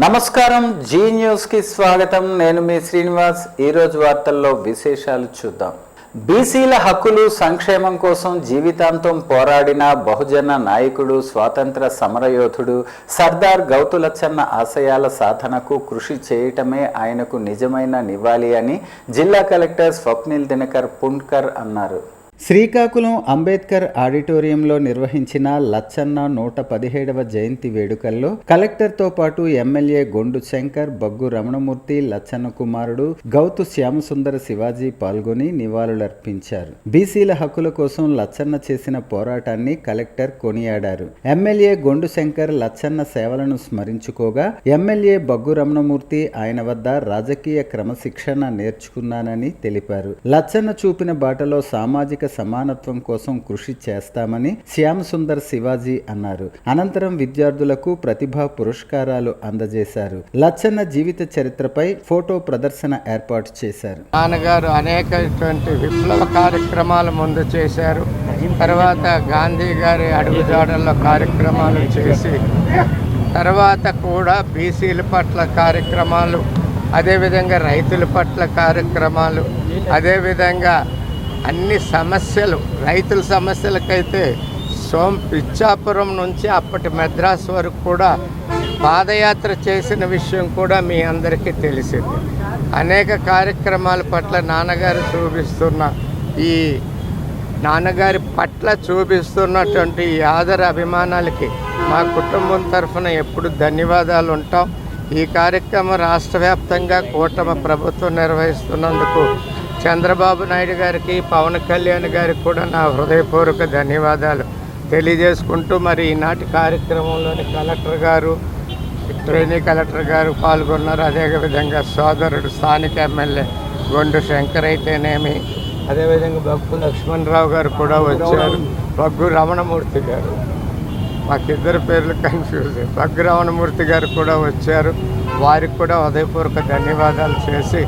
నమస్కారం, జీ న్యూస్కి స్వాగతం. నేను మీ శ్రీనివాస్. ఈరోజు వార్తల్లో విశేషాలు చూద్దాం. బీసీల హక్కులు సంక్షేమం కోసం జీవితాంతం పోరాడిన బహుజన నాయకుడు, స్వాతంత్ర సమరయోధుడు సర్దార్ గౌతు లచ్చన్న ఆశయాల సాధనకు కృషి చేయటమే ఆయనకు నిజమైన నివాళి అని జిల్లా కలెక్టర్ స్వప్నిల్ దినకర్ పుండ్కర్ అన్నారు. శ్రీకాకుళం అంబేద్కర్ ఆడిటోరియంలో నిర్వహించిన లచ్చన్న 117వ జయంతి వేడుకల్లో కలెక్టర్తో పాటు ఎమ్మెల్యే గొండు శంకర్, బగ్గు రమణమూర్తి, లచ్చన్న కుమారుడు గౌతు శ్యామసుందర శివాజీ పాల్గొని నివాళులర్పించారు. బీసీల హక్కుల కోసం లచ్చన్న చేసిన పోరాటాన్ని కలెక్టర్ కొనియాడారు. ఎమ్మెల్యే గొండు శంకర్ లచ్చన్న సేవలను స్మరించుకోగా, ఎమ్మెల్యే బగ్గు రమణమూర్తి ఆయన వద్ద రాజకీయ క్రమశిక్షణ నేర్చుకున్నానని తెలిపారు. లచ్చన్న చూపిన బాటలో సామాజిక సమానత్వం కోసం కృషి చేస్తామని శ్యామసుందర్ శివాజీ అన్నారు. అనంతరం విద్యార్థులకు ప్రతిభా పురస్కారాలు అందజేశారు. లచ్చన్న జీవిత చరిత్రపై ఫోటో ప్రదర్శన ఏర్పాటు చేశారు. నాన్నగారు అనేకటువంటి విప్లవ కార్యక్రమాలు ముందు చేశారు. తర్వాత గాంధీ గారి అడుగుజాడల్లో కార్యక్రమాలు చేసి, తర్వాత కూడా బీసీల పట్ల కార్యక్రమాలు, అదేవిధంగా రైతుల పట్ల కార్యక్రమాలు, అదేవిధంగా అన్ని సమస్యలు, రైతుల సమస్యలకైతే ఇచ్చాపురం నుంచి అప్పటి మద్రాసు వరకు కూడా పాదయాత్ర చేసిన విషయం కూడా మీ అందరికీ తెలిసింది. అనేక కార్యక్రమాల పట్ల నాన్నగారు చూపిస్తున్నటువంటి ఈ ఆదర అభిమానాలకి మా కుటుంబం తరఫున ఎప్పుడు ధన్యవాదాలు ఉంటాం. ఈ కార్యక్రమం రాష్ట్ర వ్యాప్తంగా కూటమి ప్రభుత్వం నిర్వహిస్తున్నందుకు చంద్రబాబు నాయుడు గారికి, పవన్ కళ్యాణ్ గారికి కూడా నా హృదయపూర్వక ధన్యవాదాలు తెలియజేసుకుంటూ, మరి ఈనాటి కార్యక్రమంలోని కలెక్టర్ గారు, ట్రైనీ కలెక్టర్ గారు పాల్గొన్నారు. అదేవిధంగా సోదరుడు స్థానిక ఎమ్మెల్యే గొండు శంకర్ అయితేనేమి, అదేవిధంగా బగ్గు లక్ష్మణరావు గారు కూడా వచ్చారు. బగ్గు రమణమూర్తి గారు, మాకిద్దరు పేర్లు కన్ఫ్యూజ్, బగ్గు రమణమూర్తి గారు కూడా వచ్చారు. వారికి కూడా హృదయపూర్వక ధన్యవాదాలు చేసి,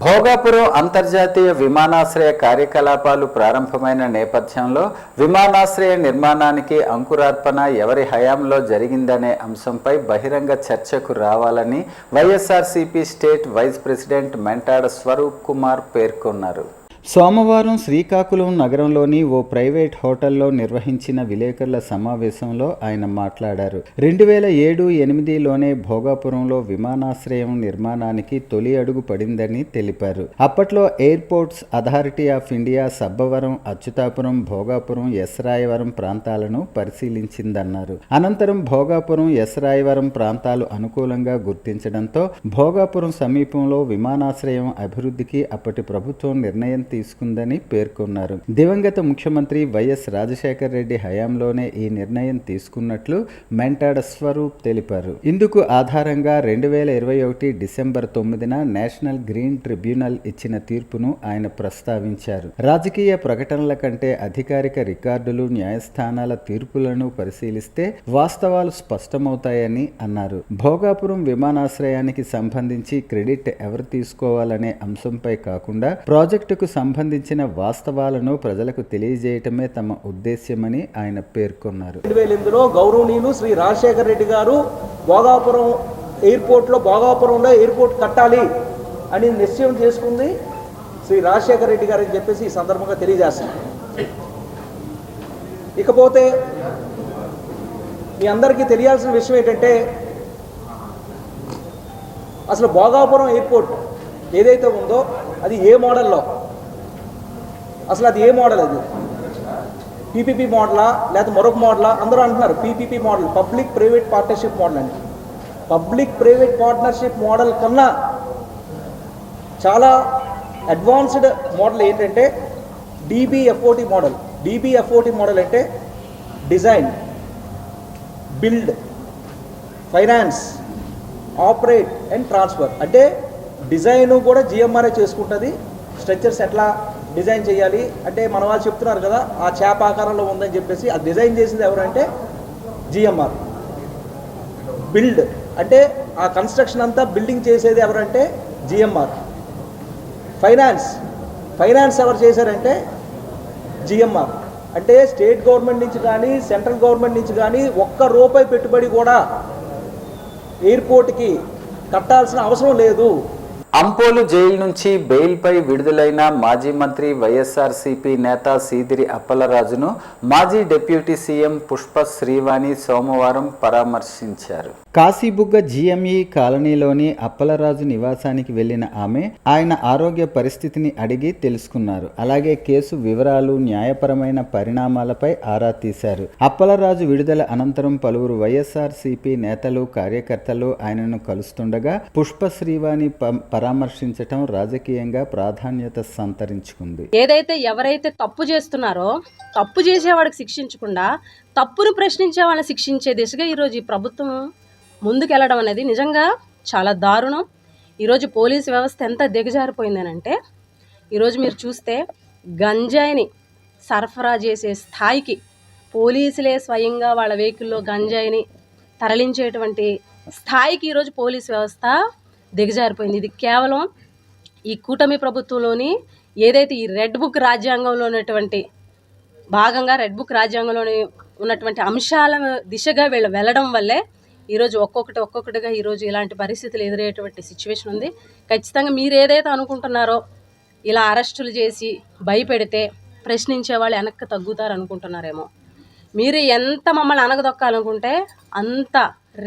భోగాపురం అంతర్జాతీయ విమానాశ్రయ కార్యకలాపాలు ప్రారంభమైన నేపథ్యంలో విమానాశ్రయ నిర్మాణానికి అంకురార్పణ ఎవరి హయాంలో జరిగిందనే అంశంపై బహిరంగ చర్చకు రావాలని YSRCP state vice president Mentada Swaroop Kumar పేర్కొన్నారు. సోమవారం శ్రీకాకుళం నగరంలోని ఓ ప్రైవేట్ హోటల్లో నిర్వహించిన విలేకరుల సమావేశంలో ఆయన మాట్లాడారు. 2007-8లోనే భోగాపురంలో విమానాశ్రయం నిర్మాణానికి తొలి అడుగు పడిందని తెలిపారు. అప్పట్లో airports authority of India Sabbavaram, Achyutapuram, Bhogapuram, Srayavaram ప్రాంతాలను పరిశీలించిందన్నారు. అనంతరం భోగాపురం, ఎస్రాయవరం ప్రాంతాలు అనుకూలంగా గుర్తించడంతో భోగాపురం సమీపంలో విమానాశ్రయం అభివృద్ధికి అప్పటి ప్రభుత్వం నిర్ణయం తీసుకుందని పేర్కొన్నారు. దివంగత ముఖ్యమంత్రి వైఎస్ రాజశేఖర రెడ్డి హయాంలోనే ఈ నిర్ణయం తీసుకున్నట్లు మెంటాడ స్వరూప్ తెలిపారు. ఇందుకు ఆధారంగా 2021 డిసెంబర్ 9న నేషనల్ గ్రీన్ ట్రిబ్యునల్ ఇచ్చిన తీర్పును ఆయన ప్రస్తావించారు. రాజకీయ ప్రకటనల కంటే అధికారిక రికార్డులు, న్యాయస్థానాల తీర్పులను పరిశీలిస్తే వాస్తవాలు స్పష్టమవుతాయని అన్నారు. భోగాపురం విమానాశ్రయానికి సంబంధించి క్రెడిట్ ఎవరు తీసుకోవాలనే అంశంపై కాకుండా ప్రాజెక్టుకు సంబంధించిన వాస్తవాలను ప్రజలకు తెలియజేయటమే తమ ఉద్దేశ్యమని ఆయన పేర్కొన్నారు. 2008లో గౌరవనీయులు శ్రీ రాజశేఖర రెడ్డి గారు భోగాపురంలో ఎయిర్పోర్ట్ కట్టాలి అని నిశ్చయం చేసుకుంది శ్రీ రాజశేఖర రెడ్డి గారు అని చెప్పేసి ఈ సందర్భంగా తెలియజేస్తాను. ఇకపోతే మీ అందరికీ తెలియాల్సిన విషయం ఏంటంటే, అసలు భోగాపురం ఎయిర్పోర్ట్ ఏదైతే ఉందో అది ఏ మోడల్లో, అసలు అది ఏ మోడల్, అది పీపీపీ మోడలా లేదా మరొక మోడలా? అందరూ అంటున్నారు PPP model, public private partnership model అని. పబ్లిక్ ప్రైవేట్ పార్ట్నర్షిప్ మోడల్ కన్నా చాలా అడ్వాన్స్డ్ మోడల్ ఏంటంటే డీబీఎఫ్ఓటీ మోడల్. డీబీఎఫ్ఓటీ మోడల్ అంటే design, build, finance, operate and transfer. అంటే డిజైన్ కూడా జిఎంఆర్ఏ చేసుకుంటుంది. స్ట్రక్చర్స్ ఎట్లా డిజైన్ చేయాలి అంటే మన వాళ్ళు చెప్తున్నారు కదా, ఆ చేప ఆకారంలో ఉందని చెప్పేసి ఆ డిజైన్ చేసింది ఎవరంటే జిఎంఆర్. బిల్డ్ అంటే ఆ కన్స్ట్రక్షన్ అంతా బిల్డింగ్ చేసేది ఎవరంటే జిఎంఆర్. ఫైనాన్స్ ఎవరు చేశారంటే జిఎంఆర్. అంటే స్టేట్ గవర్నమెంట్ నుంచి కానీ సెంట్రల్ గవర్నమెంట్ నుంచి కానీ ఒక్క రూపాయి పెట్టుబడి కూడా ఎయిర్పోర్ట్కి కట్టాల్సిన అవసరం లేదు. అంపోలు జైలు నుంచి బెయిల్పై విడుదలైన మాజీ మంత్రి వైఎస్ఆర్సీపీ నేత సీదిరి అప్పలరాజును మాజీ డిప్యూటీ సీఎం పుష్ప శ్రీవాణి సోమవారం పరామర్శించారు. కాశీబుగ్గ జీఎంఈ కాలనీలోని అప్పలరాజు నివాసానికి వెళ్లిన ఆమె ఆయన ఆరోగ్య పరిస్థితిని అడిగి తెలుసుకున్నారు. అలాగే కేసు వివరాలు, న్యాయపరమైన పరిణామాలపై ఆరా తీశారు. అప్పలరాజు విడుదల అనంతరం పలువురు వైఎస్ఆర్సీపీ నేతలు, కార్యకర్తలు ఆయనను కలుస్తుండగా పుష్ప శ్రీవాణి పరామర్శించటం రాజకీయంగా ప్రాధాన్యత సంతరించుకుంది. ఏదైతే ఎవరైతే తప్పు చేస్తున్నారో తప్పు చేసేవాడికి శిక్షించకుండా తప్పును ప్రశ్నించే వాళ్ళని శిక్షించే దిశగా ఈరోజు ఈ ప్రభుత్వం ముందుకెళ్ళడం అనేది నిజంగా చాలా దారుణం. ఈరోజు పోలీసు వ్యవస్థ ఎంత దిగజారిపోయిందనంటే ఈరోజు మీరు చూస్తే గంజాయిని సరఫరా చేసే స్థాయికి పోలీసులే స్వయంగా వాళ్ళ వెహికల్లో గంజాయిని తరలించేటువంటి స్థాయికి ఈరోజు పోలీసు వ్యవస్థ దిగజారిపోయింది. ఇది కేవలం ఈ కూటమి ప్రభుత్వంలోని ఏదైతే ఈ రెడ్ బుక్ రాజ్యాంగంలో ఉన్నటువంటి భాగంగా రెడ్ బుక్ రాజ్యాంగంలోని ఉన్నటువంటి అంశాల దిశగా వీళ్ళు వెళ్ళడం వల్లే ఈరోజు ఒక్కొక్కటిగా ఈరోజు ఇలాంటి పరిస్థితులు ఎదురయ్యేటువంటి సిచ్యువేషన్ ఉంది. ఖచ్చితంగా మీరు ఏదైతే అనుకుంటున్నారో ఇలా అరెస్టులు చేసి భయపెడితే ప్రశ్నించే వాళ్ళు వెనక్కి తగ్గుతారు అనుకుంటున్నారేమో. మీరు ఎంత మమ్మల్ని అనగదొక్కాలనుకుంటే అంత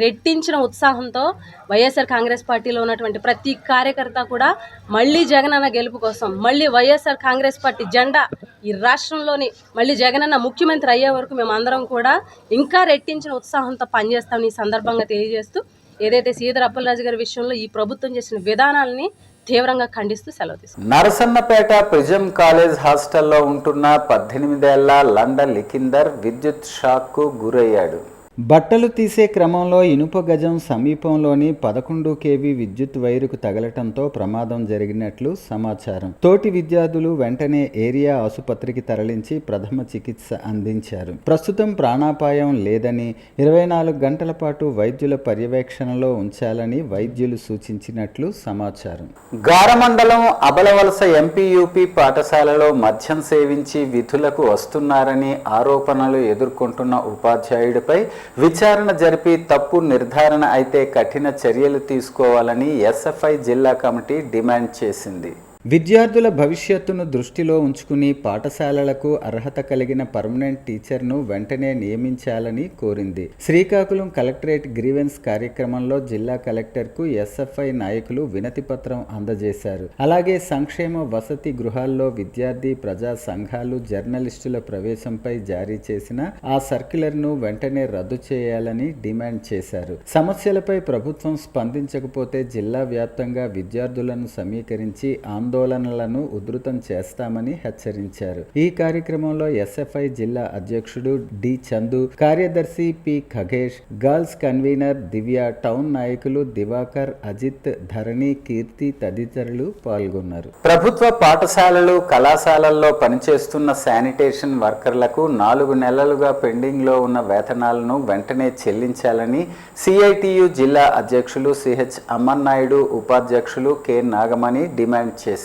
రెట్టించిన ఉత్సాహంతో వైఎస్ఆర్ కాంగ్రెస్ పార్టీలో ఉన్నటువంటి ప్రతి కార్యకర్త కూడా మళ్ళీ జగనన్న గెలుపు కోసం, మళ్ళీ వైఎస్ఆర్ కాంగ్రెస్ పార్టీ జెండా ఈ రాష్ట్రంలోని మళ్ళీ జగనన్న ముఖ్యమంత్రి అయ్యే వరకు మేము అందరం కూడా ఇంకా రెట్టించిన ఉత్సాహంతో పనిచేస్తామని ఈ సందర్భంగా తెలియజేస్తూ ఏదైతే సీదిరి అప్పలరాజు గారి విషయంలో ఈ ప్రభుత్వం చేసిన విధానాలని తీవ్రంగా ఖండిస్తూ సెలవు తీసుకున్నాం. నరసన్నపేట ప్రిజం కాలేజ్ హాస్టల్లో ఉంటున్న 18 ఏళ్ల లండ లిఖిందర్ విద్యుత్ షాక్కు గురయ్యాడు. బట్టలు తీసే క్రమంలో ఇనుప గజం సమీపంలోని 11 kV విద్యుత్ వైరుకు తగలటంతో ప్రమాదం జరిగినట్లు సమాచారం. తోటి విద్యార్థులు వెంటనే ఏరియా ఆసుపత్రికి తరలించి ప్రథమ చికిత్స అందించారు. ప్రస్తుతం ప్రాణాపాయం లేదని 24 గంటల పాటు వైద్యుల పర్యవేక్షణలో ఉంచాలని వైద్యులు సూచించినట్లు సమాచారం. గారమండలం అబలవలస ఎంపీయూపీ పాఠశాలలో మద్యం సేవించి విధులకు వస్తున్నారని ఆరోపణలు ఎదుర్కొంటున్న ఉపాధ్యాయుడిపై విచారణ జరిపి తప్పు నిర్ధారణ అయితే కఠిన చర్యలు తీసుకోవాలని ఎస్ఎఫ్ఐ జిల్లా కమిటీ డిమాండ్ చేసింది. విద్యార్థుల భవిష్యత్తును దృష్టిలో ఉంచుకుని పాఠశాలలకు అర్హత కలిగిన పర్మనెంట్ టీచర్ను వెంటనే నియమించాలని కోరింది. శ్రీకాకుళం కలెక్టరేట్ గ్రీవెన్స్ కార్యక్రమంలో జిల్లా కలెక్టర్కు ఎస్ఎఫ్ఐ నాయకులు వినతి పత్రం అందజేశారు. అలాగే సంక్షేమ వసతి గృహాల్లో విద్యార్థి ప్రజా సంఘాలు, జర్నలిస్టుల ప్రవేశంపై జారీ చేసిన ఆ సర్క్యులర్ను వెంటనే రద్దు చేయాలని డిమాండ్ చేశారు. సమస్యలపై ప్రభుత్వం స్పందించకపోతే జిల్లా వ్యాప్తంగా విద్యార్థులను సమీకరించి ఆందోళనలను ఉధృతం చేస్తామని హెచ్చరించారు. ఈ కార్యక్రమంలో ఎస్ఎఫ్ఐ జిల్లా అధ్యక్షుడు డి చందు, కార్యదర్శి పి ఖగేష్, గర్ల్స్ కన్వీనర్ దివ్య, టౌన్ నాయకులు దివాకర్, అజిత్, ధరణి, కీర్తి తదితరులు పాల్గొన్నారు. ప్రభుత్వ పాఠశాలలు, కళాశాలల్లో పనిచేస్తున్న శానిటేషన్ వర్కర్లకు 4 నెలలుగా పెండింగ్ లో ఉన్న వేతనాలను వెంటనే చెల్లించాలని సిఐటియు జిల్లా అధ్యక్షులు సిహెచ్ అమర్నాయుడు, ఉపాధ్యక్షులు కె నాగమణి డిమాండ్ చేశారు.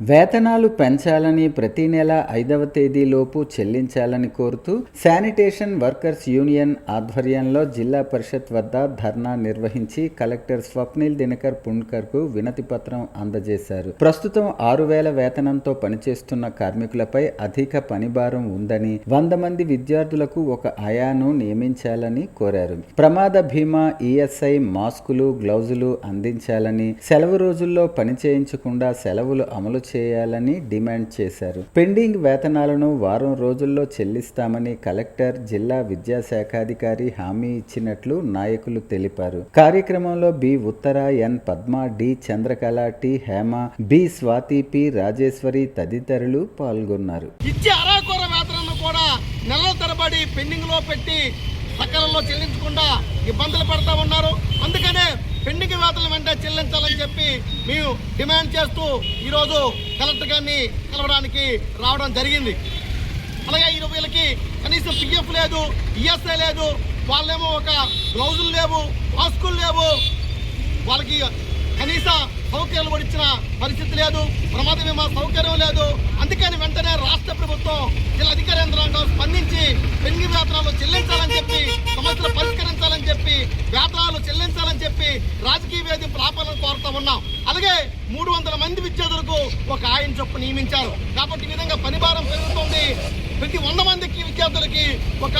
వేతనాలు పెంచాలని, ప్రతి నెల 5వ తేదీలోపు చెల్లించాలని కోరుతూ శానిటేషన్ వర్కర్స్ యూనియన్ ఆధ్వర్యంలో జిల్లా పరిషత్ వద్ద ధర్నా నిర్వహించి కలెక్టర్ స్వప్నిల్ దినకర్ పుణ్కర్కు వినతి పత్రం అందజేశారు. ప్రస్తుతం 6,000 వేతనంతో పనిచేస్తున్న కార్మికులపై అధిక పనిభారం ఉందని, 100 మంది విద్యార్థులకు ఒక ఆయాను నియమించాలని కోరారు. ప్రమాద బీమా, ఈఎస్ఐ, మాస్కులు, గ్లౌజులు అందించాలని, సెలవు రోజుల్లో పని చేయించకుండా సెలవులు అమలు చేయాలని డిమాండ్ చేశారు. పెండింగ్ వేతనాలను వారం రోజుల్లో చెల్లిస్తామని కలెక్టర్, జిల్లా విద్యాశాఖాధికారి హామీ ఇచ్చినట్లు నాయకులు తెలిపారు. కార్యక్రమంలో B Uttara, N Padma, D Chandrakala, T Hema, B Swathi, P Rajeshwari తదితరులు పాల్గొన్నారు. నెలల తరబడి పెండింగ్ లో పెట్టి సకాలంలో చెల్లించకుండా ఇబ్బందులు పడతా ఉన్నారు. అందుకనే పెండింగ్ వేతనం వెంటనే చెల్లించాలని చెప్పి మేము డిమాండ్ చేస్తూ ఈరోజు కలెక్టర్ గారిని కలవడానికి రావడం జరిగింది. అలాగే వీళ్ళకి కనీసం పిఎఫ్ లేదు, ఈఎస్ఐ లేదు, వాళ్ళేమో ఒక గ్లౌజులు లేవు, మాస్కులు లేవు, వాళ్ళకి కనీస సౌకర్యాలు కూడా ఇచ్చిన పరిస్థితి లేదు, ప్రమాద బీమా సౌకర్యం లేదు. అందుకని వెంటనే రాష్ట్ర ప్రభుత్వం జిల్లా అధికార యంత్రాంగం స్పందించి పెండింగ్ వేతనాలు చెల్లించాలని చెప్పి సమస్యలు పరిష్కరించాలని చెప్పి చెప్పి వేతనాలు చెల్లించాలని చెప్పి రాజకీయ వేధింపులు ఆపాలని కోరుతా ఉన్నాం. అలాగే 300 మంది విద్యార్థులకు ఒక ఆయన చొప్పు నియమించారు కాబట్టి ఈ విధంగా పనిభారం పెరుగుతుంది. ప్రతి 100 మందికి విద్యార్థులకి ఒక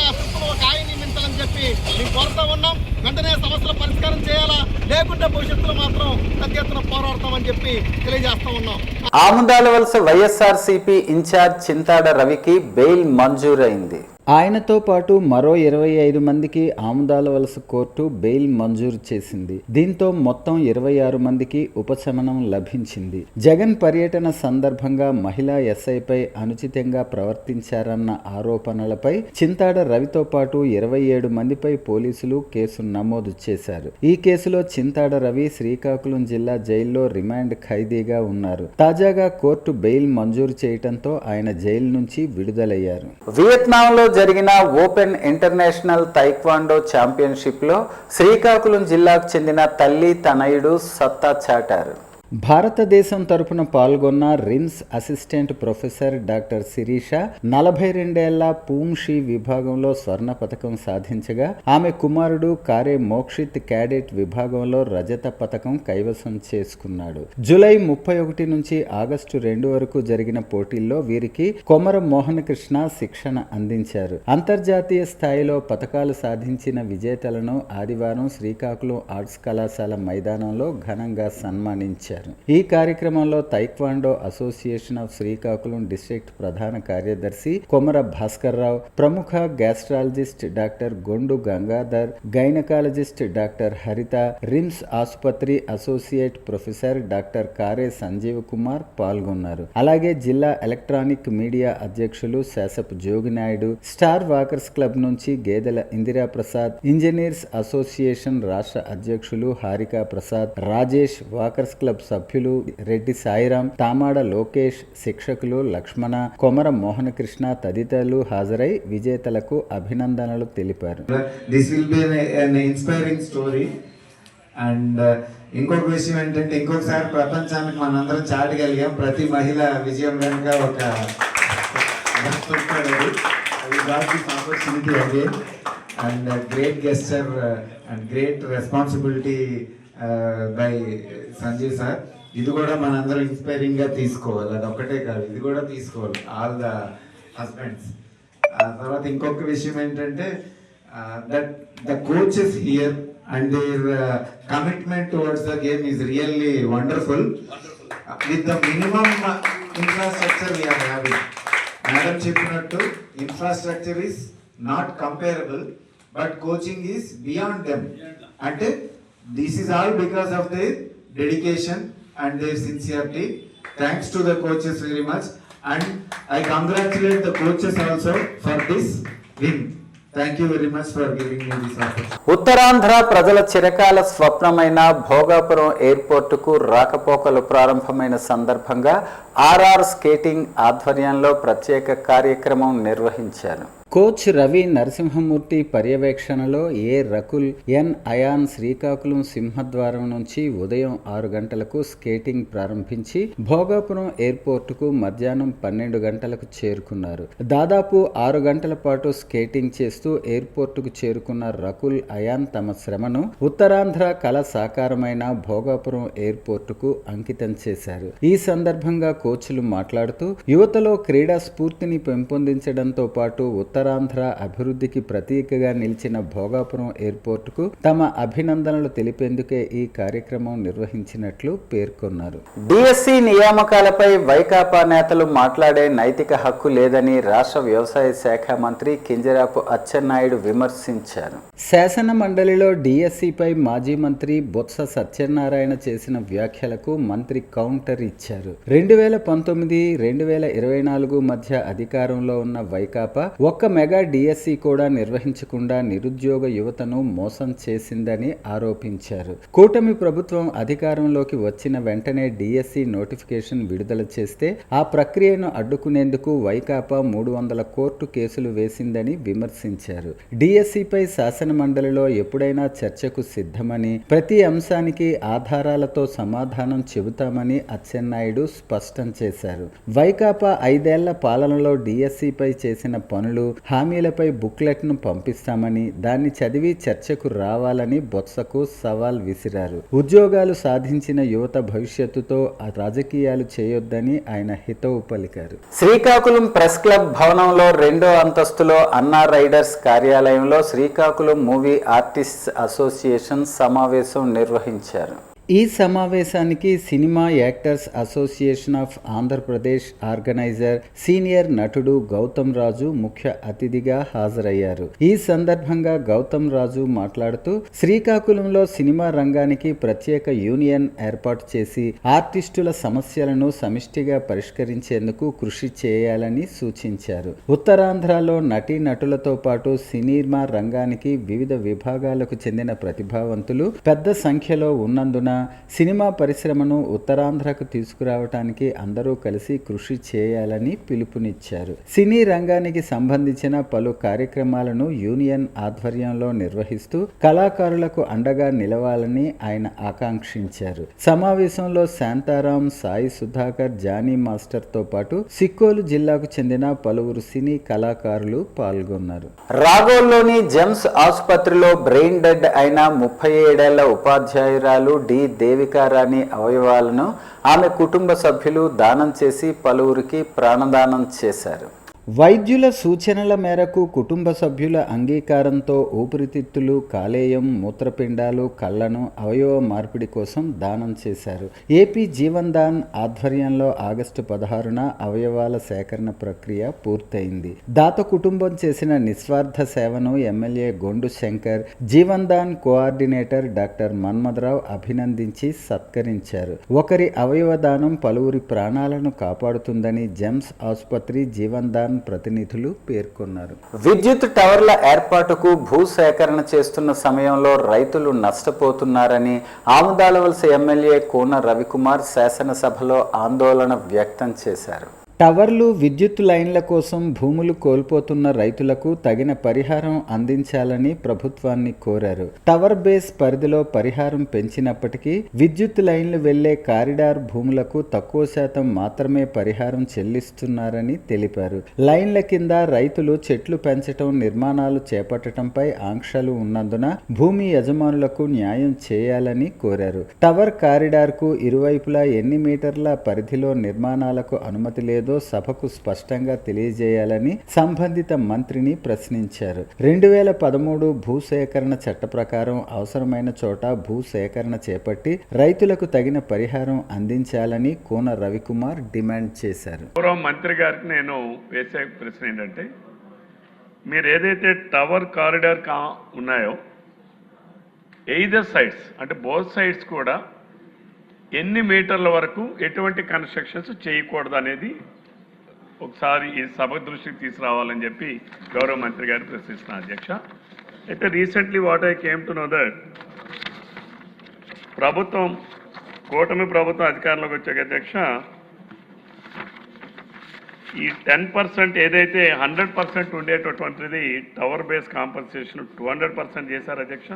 ఆయన నియమించాలని చెప్పి మేము కోరుతా ఉన్నాం. వెంటనే సమస్యల పరిష్కారం చేయాలా, లేకుంటే భవిష్యత్తులో మాత్రం పెద్ద ఎత్తున పోరాడతామని చెప్పి తెలియజేస్తా ఉన్నాం. ఆముదాల వలస వైఎస్ఆర్సీపీ ఇన్ఛార్జ్ చింతాడ రవికి బెయిల్ మంజూరైంది. ఆయనతో పాటు మరో 25 మందికి ఆముదాల వలస కోర్టు బెయిల్ మంజూరు చేసింది. దీంతో మొత్తం 26 మందికి ఉపశమనం లభించింది. జగన్ పర్యటన సందర్భంగా మహిళా ఎస్ఐపై అనుచితంగా ప్రవర్తించారన్న ఆరోపణలపై చింతాడ రవితో పాటు 27 మందిపై పోలీసులు కేసు నమోదు చేశారు. ఈ కేసులో చింతాడ రవి శ్రీకాకుళం జిల్లా జైల్లో రిమాండ్ ఖైదీగా ఉన్నారు. తాజాగా కోర్టు బెయిల్ మంజూరు చేయడంతో ఆయన జైలు నుంచి విడుదలయ్యారు. వియత్నాంలో జరిగిన ఓపెన్ ఇంటర్నేషనల్ తైక్వాండో ఛాంపియన్షిప్ లో శ్రీకాకుళం జిల్లాకు చెందిన తల్లి తనయుడు సత్తా చాటారు. భారతదేశం తరపున పాల్గొన్న RIMS assistant professor doctor Sirisha 42 ఏళ్ల పూంషి విభాగంలో స్వర్ణ పతకం సాధించగా ఆమె కుమారుడు కారే మోక్షిత్ క్యాడెట్ విభాగంలో రజత పతకం కైవసం చేసుకున్నాడు. జూలై 31 నుంచి ఆగస్టు 2 వరకు జరిగిన పోటీల్లో వీరికి కొమర మోహన కృష్ణ శిక్షణ అందించారు. అంతర్జాతీయ స్థాయిలో పతకాలు సాధించిన విజేతలను ఆదివారం శ్రీకాకుళం ఆర్ట్స్ కళాశాల మైదానంలో ఘనంగా సన్మానించారు. ఈ కార్యక్రమంలో taekwondo association of Srikakulam district ప్రధాన కార్యదర్శి కొమర భాస్కర్ రావు, ప్రముఖ gastrologist doctor Gondu Gangadhar, gynaecologist doctor హరిత, రిమ్స్ ఆసుపత్రి అసోసియేట్ ప్రొఫెసర్ డాక్టర్ కారే సంజీవ్ కుమార్ పాల్గొన్నారు. అలాగే జిల్లా ఎలక్ట్రానిక్ మీడియా అధ్యక్షులు శాసపు జోగినాయుడు, స్టార్ వాకర్స్ క్లబ్ నుంచి గేదెల ఇందిరా ప్రసాద్, ఇంజనీర్స్ అసోసియేషన్ రాష్ట్ర అధ్యక్షులు హారికా ప్రసాద్, రాజేష్, వాకర్స్ క్లబ్ సభ్యులు రెడ్డి సాయిరాం, తామాడ లోకేష్, శిక్షకులు లక్ష్మణ, కొమర మోహన కృష్ణ తదితరులు హాజరై విజేతలకు అభినందనలు తెలిపారు. This will be an inspiring story and ఇంకొక విషయం ఏంటంటే ఇంకొకసారి ప్రపంచానికి మనందరం చాటగలిగాం. ప్రతి మహిళ విజయం వెనుక ఒక and great gesture and great responsibility by Sanjeev sir. ఇది కూడా మనందరం ఇన్స్పైరింగ్ గా తీసుకోవాలి. అది ఒక్కటే కాదు, ఇది కూడా తీసుకోవాలి ఆల్ ద హస్బెండ్స్. తర్వాత ఇంకొక విషయం ఏంటంటే that the coaches here and their commitment towards the game is really wonderful with the minimum infrastructure we're having. Madam చెప్పినట్టు infrastructure is not comparable but coaching is beyond them. అంటే this is all because of their dedication and their sincerity. Thanks to the coaches very much and I congratulate the coaches also for this win. Thank you very much for giving me this opportunity. Uttarandhra ప్రజల చిరకాల స్వప్నమైన భోగాపురం ఎయిర్పోర్టుకు రాకపోకలు ప్రారంభమైన సందర్భంగా RR skating ఆధ్వర్యంలో ప్రత్యేక కార్యక్రమం నిర్వహించారు. Coach Ravi Narasimhamurthy పర్యవేక్షణలో ఏ రకుల్, ఎన్ అయాన్ శ్రీకాకుళం సింహద్వారం నుంచి ఉదయం 6 గంటలకు స్కేటింగ్ ప్రారంభించి భోగాపురం ఎయిర్పోర్టుకు మధ్యాహ్నం 12 గంటలకు చేరుకున్నారు. దాదాపు 6 గంటల పాటు స్కేటింగ్ చేస్తూ ఎయిర్పోర్టుకు చేరుకున్న రకుల్, అయాన్ తమ శ్రమను ఉత్తరాంధ్ర కళ సాకారమైన భోగాపురం ఎయిర్పోర్టుకు అంకితం చేశారు. ఈ సందర్భంగా కోచ్లు మాట్లాడుతూ యువతలో క్రీడా స్ఫూర్తిని పెంపొందించడంతో పాటు ఉత్తరాంధ్ర అభివృద్ధికి ప్రతీకగా నిలిచిన భోగాపురం ఎయిర్పోర్టుకు తమ అభినందనలు తెలిపేందుకే ఈ కార్యక్రమం నిర్వహించినట్లు పేర్కొన్నారు. డిఎస్సి నియామకాలపై వైకాపా నేతలు మాట్లాడే నైతిక హక్కు లేదని రాష్ట్ర వ్యవసాయ శాఖ మంత్రి కింజరాపు అచ్చెన్నాయుడు విమర్శించారు. శాసన మండలిలో డిఎస్సిపై మాజీ మంత్రి బొత్స సత్యనారాయణ చేసిన వ్యాఖ్యలకు మంత్రి కౌంటర్ ఇచ్చారు. 2019-2024 మధ్య అధికారంలో ఉన్న వైకాపా ఒక్క మెగా డిఎస్సి కూడా నిర్వహించకుండా నిరుద్యోగ యువతను మోసం చేసిందని ఆరోపించారు. కూటమి ప్రభుత్వం అధికారంలోకి వచ్చిన వెంటనే డిఎస్సి నోటిఫికేషన్ విడుదల చేస్తే ఆ ప్రక్రియను అడ్డుకునేందుకు వైకాపా 300 కోర్టు కేసులు వేసిందని విమర్శించారు. డిఎస్సిపై శాసన మండలిలో ఎప్పుడైనా చర్చకు సిద్ధమని, ప్రతి అంశానికి ఆధారాలతో సమాధానం చెబుతామని అచ్చెన్నాయుడు స్పష్టం చేశారు. వైకాపా 5 ఏళ్ల పాలనలో డిఎస్సిపై చేసిన పనులు, హామీలపై బుక్లెట్ను పంపిస్తామని, దాన్ని చదివి చర్చకు రావాలని బొత్సకు సవాల్ విసిరారు. ఉద్యోగాలు సాధించిన యువత భవిష్యత్తుతో రాజకీయాలు చేయొద్దని ఆయన హితవు పలికారు. శ్రీకాకుళం ప్రెస్ క్లబ్ భవనంలో 2వ అంతస్తులో అన్నా రైడర్స్ కార్యాలయంలో శ్రీకాకుళం మూవీ ఆర్టిస్ట్స్ అసోసియేషన్ సమావేశం నిర్వహించారు. ఈ సమావేశానికి cinema actors association of Andhra Pradesh organiser senior నటుడు గౌతమ్ రాజు ముఖ్య అతిథిగా హాజరయ్యారు. ఈ సందర్భంగా గౌతమ్ రాజు మాట్లాడుతూ శ్రీకాకుళంలో సినిమా రంగానికి ప్రత్యేక యూనియన్ ఏర్పాటు చేసి ఆర్టిస్టుల సమస్యలను సమిష్టిగా పరిష్కరించేందుకు కృషి చేయాలని సూచించారు. ఉత్తరాంధ్రలో నటీ నటులతో పాటు సినిమా రంగానికి వివిధ విభాగాలకు చెందిన ప్రతిభావంతులు పెద్ద సంఖ్యలో ఉన్నందున సినిమా పరిశ్రమను ఉత్తరాంధ్రకు తీసుకురావటానికి అందరూ కలిసి కృషి చేయాలని పిలుపునిచ్చారు. సినీ రంగానికి సంబంధించిన పలు కార్యక్రమాలను యూనియన్ ఆధ్వర్యంలో నిర్వహిస్తూ కళాకారులకు అండగా నిలవాలని ఆయన ఆకాంక్షించారు. సమావేశంలో శాంతారాం, సాయి సుధాకర్, జానీ మాస్టర్తో పాటు సిక్కోలు జిల్లాకు చెందిన పలువురు సినీ కళాకారులు పాల్గొన్నారు. రాగోల్లోని జెమ్స్ ఆసుపత్రిలో బ్రెయిన్ డెడ్ అయిన 37 ఏళ్ల ఉపాధ్యాయురాలు డి దేవికారాణి అవయవాలను ఆమె కుటుంబ సభ్యులు దానం చేసి పలువురికి ప్రాణదానం చేశారు. వైద్యుల సూచనల మేరకు కుటుంబ సభ్యుల అంగీకారంతో ఊపిరితిత్తులు, కాలేయం, మూత్రపిండాలు, కళ్లను అవయవ మార్పిడి కోసం దానం చేశారు. ఏపీ జీవన్ దాన్ ఆధ్వర్యంలో ఆగస్టు 16న అవయవాల సేకరణ ప్రక్రియ పూర్తయింది. దాత కుటుంబం చేసిన నిస్వార్థ సేవను ఎమ్మెల్యే గొండు శంకర్, జీవన్ దాన్ కోఆర్డినేటర్ డాక్టర్ మన్మథరావు అభినందించి సత్కరించారు. ఒకరి అవయవ దానం పలువురి ప్రాణాలను కాపాడుతుందని జెమ్స్ ఆసుపత్రి, జీవన్ దాన్ ప్రతినిధులు పేర్కొన్నారు. విద్యుత్ టవర్ల ఏర్పాటుకు భూ సేకరణ చేస్తున్న సమయంలో రైతులు నష్టపోతున్నారని ఆముదాలవలస ఎమ్మెల్యే కోన రవికుమార్ శాసనసభలో ఆందోళన వ్యక్తం చేశారు. టవర్లు, విద్యుత్ లైన్ల కోసం భూములు కోల్పోతున్న రైతులకు తగిన పరిహారం అందించాలని ప్రభుత్వాన్ని కోరారు. టవర్ బేస్ పరిధిలో పరిహారం పెంచినప్పటికీ విద్యుత్ లైన్లు వెళ్లే కారిడార్ భూములకు తక్కువ శాతం మాత్రమే పరిహారం చెల్లిస్తున్నారని తెలిపారు. లైన్ల కింద రైతులు చెట్లు పెంచటం, నిర్మాణాలు చేపట్టడంపై ఆంక్షలు ఉన్నందున భూమి యజమానులకు న్యాయం చేయాలని కోరారు. టవర్ కారిడార్కు ఇరువైపులా ఎన్ని మీటర్ల పరిధిలో నిర్మాణాలకు అనుమతి లేదో సభకు స్పష్టంగా తెలియజేయాలని సంబంధిత మంత్రిని ప్రశ్నించారు. 2013 భూసేకరణ చట్ట ప్రకారం అవసరమైన చోట భూసేకరణ చేపట్టి రైతులకు తగిన పరిహారం అందించాలని కోన రవికుమార్ డిమాండ్ చేశారు. మంత్రి గారికి నేను వేసే ప్రశ్న ఏంటంటే, మీరు ఏదైతే టవర్ కారిడార్ ఉన్నాయో ఎయిదర్ సైడ్స్ అంటే బోత్ సైడ్స్ కూడా ఎన్ని మీటర్ల వరకు ఎటువంటి కన్స్ట్రక్షన్స్ చేయకూడదు అనేది ఒకసారి ఈ సభ దృష్టికి తీసుకురావాలని చెప్పి గౌరవ మంత్రి గారిని ప్రశ్నిస్తున్నా అధ్యక్ష. అయితే recently what I came to know that కూటమి ప్రభుత్వం అధికారంలోకి వచ్చాక అధ్యక్ష ఈ 10% ఏదైతే 100% ఉండేటటువంటిది టవర్ బేస్ కాంపన్సేషన్ 200% చేశారు అధ్యక్ష.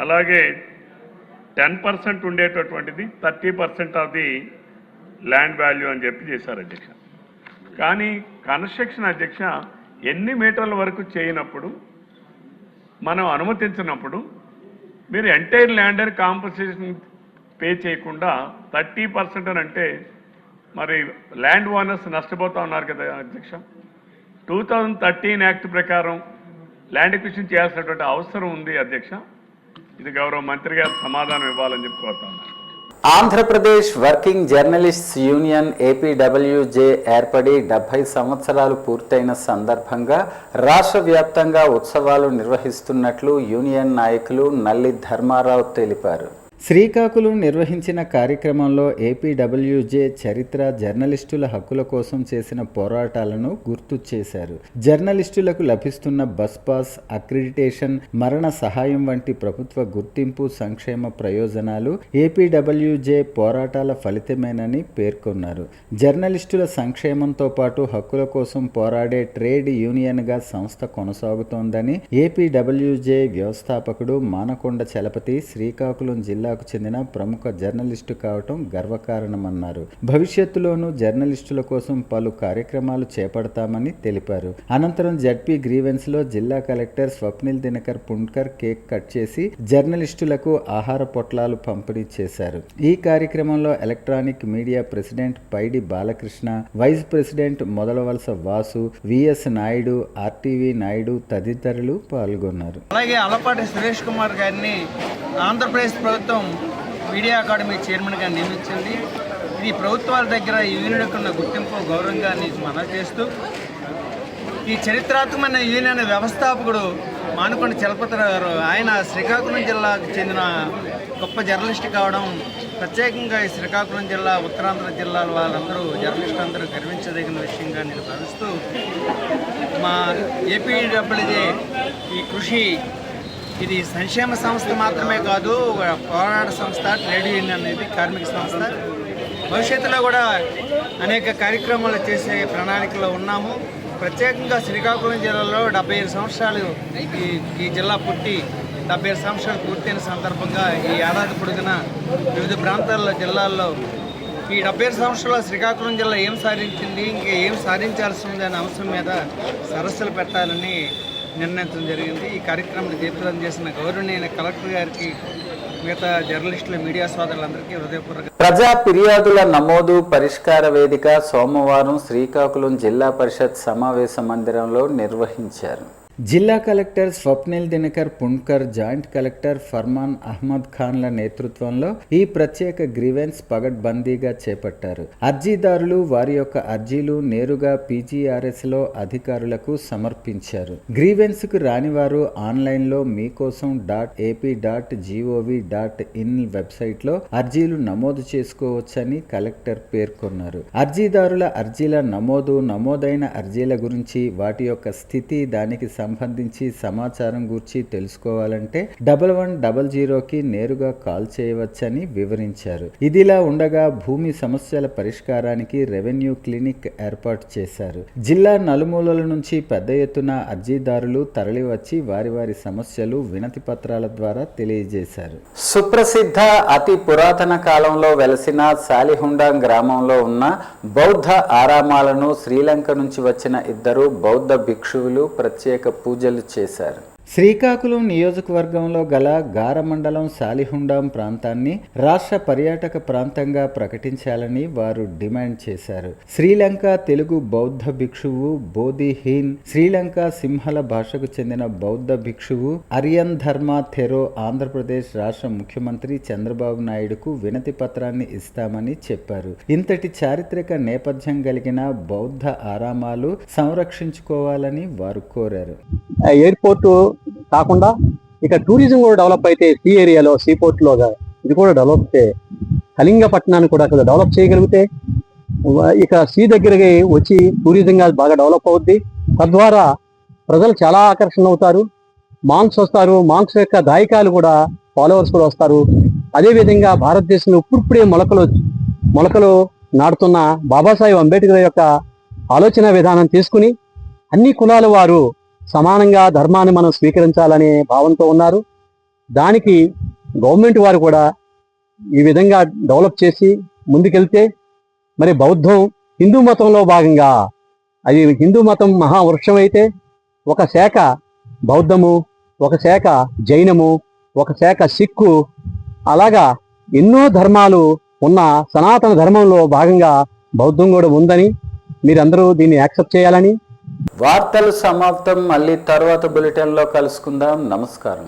అలాగే 10% ఉండేటటువంటిది 30% ఆఫ్ ది ల్యాండ్ వాల్యూ అని చెప్పి చేశారు అధ్యక్ష. కానీ కన్స్ట్రక్షన్ అధ్యక్ష ఎన్ని మీటర్ల వరకు చేయనప్పుడు, మనం అనుమతించినప్పుడు మీరు ఎంటైర్ ల్యాండర్ కాంపన్సేషన్ పే చేయకుండా 30% అని అంటే మరి ల్యాండ్ ఓనర్స్ నష్టపోతూ ఉన్నారు కదా అధ్యక్ష. 2013 యాక్ట్ ప్రకారం ల్యాండ్ ఎక్విజిషన్ చేయాల్సినటువంటి అవసరం ఉంది అధ్యక్ష. ఇది గౌరవ మంత్రి గారు సమాధానం ఇవ్వాలని చెప్పి కోరుతాను. Andhra Pradesh working journalists union APWJ ఏర్పడి 70 సంవత్సరాలు పూర్తయిన సందర్భంగా రాష్ట్ర వ్యాప్తంగా ఉత్సవాలు నిర్వహిస్తున్నట్లు యూనియన్ నాయకులు నల్లి ధర్మారావు తెలిపారు. శ్రీకాకుళం నిర్వహించిన కార్యక్రమంలో ఏపీడబ్ల్యూజే చరిత్ర, జర్నలిస్టుల హక్కుల కోసం చేసిన పోరాటాలను గుర్తు చేశారు. జర్నలిస్టులకు లభిస్తున్న బస్ పాస్, అక్రిడిటేషన్, మరణ సహాయం వంటి ప్రభుత్వ గుర్తింపు, సంక్షేమ ప్రయోజనాలు ఏపీడబ్ల్యూజే పోరాటాల ఫలితమేనని పేర్కొన్నారు. జర్నలిస్టుల సంక్షేమంతో పాటు హక్కుల కోసం పోరాడే ట్రేడ్ యూనియన్గా సంస్థ కొనసాగుతోందని ఏపీడబ్ల్యూజే వ్యవస్థాపకుడు మానకొండ చలపతి శ్రీకాకుళం జిల్లా జిల్లాకు చెందిన ప్రముఖ జర్నలిస్టు కావటం గర్వకారణమన్నారు. భవిష్యత్తులోనూ జర్నలిస్టుల కోసం పలు కార్యక్రమాలు చేపడతామని తెలిపారు. అనంతరం జడ్పీ గ్రీవెన్స్ లో జిల్లా collector Swapnil Dinakar Pundkar cake cut చేసి జర్నలిస్టులకు ఆహార పొట్లాలు పంపిణీ చేశారు. ఈ కార్యక్రమంలో electronic media president Paidi Balakrishna, vice president Modalavalasa Vasu, VS Naidu, RTV Naidu తదితరులు పాల్గొన్నారు. అలాగే అలపాటి సురేష్ కుమార్ గారిని ఆంధ్రప్రదేశ్ ప్రభుత్వం మీడియా అకాడమీ చైర్మన్గా నియమించింది. ఇది ప్రభుత్వాల దగ్గర ఈ యూనియన్కు ఉన్న గుర్తింపు గౌరవంగా మనవి చేస్తూ, ఈ చరిత్రాత్మకమైన యూనియన్ వ్యవస్థాపకుడు మానుకొండ చలపతిరావు గారు, ఆయన శ్రీకాకుళం జిల్లాకు చెందిన గొప్ప జర్నలిస్ట్ కావడం, ప్రత్యేకంగా ఈ శ్రీకాకుళం జిల్లా, ఉత్తరాంధ్ర జిల్లాల వాళ్ళందరూ జర్నలిస్టు అందరూ గర్వించదగిన విషయంగా నేను భావిస్తూ, మా ఏపీడబ్ల్యూజే ఈ కృషి ఇది సంక్షేమ సంస్థ మాత్రమే కాదు, పోరాట సంస్థ, ట్రేడ్ యూనియన్ అనేది కార్మిక సంస్థ. భవిష్యత్తులో కూడా అనేక కార్యక్రమాలు చేసే ప్రణాళికలో ఉన్నాము. ప్రత్యేకంగా శ్రీకాకుళం జిల్లాలో 75 సంవత్సరాలు ఈ జిల్లా పుట్టి 75 సంవత్సరాలు పూర్తయిన సందర్భంగా ఈ ఏడాది పొడుగున వివిధ ప్రాంతాల్లో జిల్లాల్లో ఈ 75 సంవత్సరాల శ్రీకాకుళం జిల్లా ఏం సాధించింది, ఇంకా ఏం సాధించాల్సి ఉంది అనే అంశం మీద సరస్సులు పెట్టాలని నిర్ణయించడం జరిగింది. ఈ కార్యక్రమాన్ని జయప్రదం చేసిన గౌరవనీయ కలెక్టర్ గారికి, మిగతా జర్నలిస్టులు, మీడియా సోదరులందరికీ హృదయపూర్వక ప్రజా ఫిర్యాదుల నమోదు పరిష్కార వేదిక సోమవారం శ్రీకాకుళం జిల్లా పరిషత్ సమావేశ మందిరంలో నిర్వహించారు. జిల్లా collector Swapnil Dinakar Pundkar, joint collector Farman Ahmed ఖాన్ల నేతృత్వంలో ఈ ప్రత్యేక గ్రీవెన్స్ పగడ్బందీగా చేపట్టారు. అర్జీదారులు వారి యొక్క అర్జీలు నేరుగా PGRS అధికారులకు సమర్పించారు. గ్రీవెన్స్ కు రానివారు ఆన్లైన్లో meekosom.ap.gov.in వెబ్సైట్లో అర్జీలు నమోదు చేసుకోవచ్చని కలెక్టర్ పేర్కొన్నారు. అర్జీదారుల అర్జీల నమోదైన అర్జీల గురించి, వాటి యొక్క స్థితి, దానికి సంబంధించి సమాచారం గురించి తెలుసుకోవాలంటే 1100కి నేరుగా కాల్ చేయవచ్చని వివరించారు. ఇదిలా ఉండగా భూమి సమస్యల పరిష్కారానికి రెవెన్యూ క్లినిక్ ఏర్పాటు చేశారు. జిల్లా నలుమూలల నుంచి పెద్ద ఎత్తున అర్జీదారులు తరలివచ్చి వారి సమస్యలు వినతి పత్రాల ద్వారా తెలియజేశారు. సుప్రసిద్ధ అతి పురాతన కాలంలో వెలసిన సాలిహుండా గ్రామంలో ఉన్న బౌద్ధ ఆరామాలను శ్రీలంక నుంచి వచ్చిన 2 బౌద్ధ భిక్షువులు ప్రత్యేక పూజలు చేశారు. శ్రీకాకుళం నియోజకవర్గంలో గల గార మండలం సాలిహుండాం ప్రాంతాన్ని రాష్ట్ర పర్యాటక ప్రాంతంగా ప్రకటించాలని వారు డిమాండ్ చేశారు. శ్రీలంక తెలుగు బౌద్ధ భిక్షువు బోధిహీన్, శ్రీలంక సింహల భాషకు చెందిన బౌద్ధ భిక్షువు అరియన్ ధర్మ థెరో ఆంధ్రప్రదేశ్ రాష్ట్ర ముఖ్యమంత్రి చంద్రబాబు నాయుడుకు వినతి పత్రాన్ని ఇస్తామని చెప్పారు. ఇంతటి చారిత్రక నేపథ్యం కలిగిన బౌద్ధ ఆరామాలు సంరక్షించుకోవాలని వారు కోరారు. ఎయిర్పోర్టు కాకుండా ఇక టూరిజం కూడా డెవలప్ అయితే, సీ ఏరియాలో, సీ పోర్ట్లో ఇది కూడా డెవలప్ అయితే, కళింగపట్నాన్ని కూడా అక్కడ డెవలప్ చేయగలిగితే, ఇక సీ దగ్గరికి వచ్చి టూరిజంగా బాగా డెవలప్ అవుద్ది. తద్వారా ప్రజలు చాలా ఆకర్షణ అవుతారు. మాంగ్స్ వస్తారు, మాంగ్స్ యొక్క దాయకాలు కూడా, ఫాలోవర్స్ కూడా వస్తారు. అదేవిధంగా భారతదేశంలో ఇప్పుడిప్పుడే మొలకలు నాటుతున్న బాబాసాహెబ్ అంబేద్కర్ యొక్క ఆలోచన విధానం తీసుకుని అన్ని కులాల వారు సమానంగా ధర్మాన్ని మనం స్వీకరించాలనే భావంతో ఉన్నారు. దానికి గవర్నమెంట్ వారు కూడా ఈ విధంగా డెవలప్ చేసి ముందుకెళ్తే, మరి బౌద్ధం హిందూ మతంలో భాగంగా, అది హిందూ మతం మహావృక్షం అయితే, ఒక శాఖ బౌద్ధము, ఒక శాఖ జైనము, ఒక శాఖ సిక్కు, అలాగా ఎన్నో ధర్మాలు ఉన్న సనాతన ధర్మంలో భాగంగా బౌద్ధం కూడా ఉందని మీరందరూ దీన్ని యాక్సెప్ట్ చేయాలని. వార్తలు సమాప్తం. మళ్ళీ తర్వాత బులెటిన్లో కలుసుకుందాం. నమస్కారం.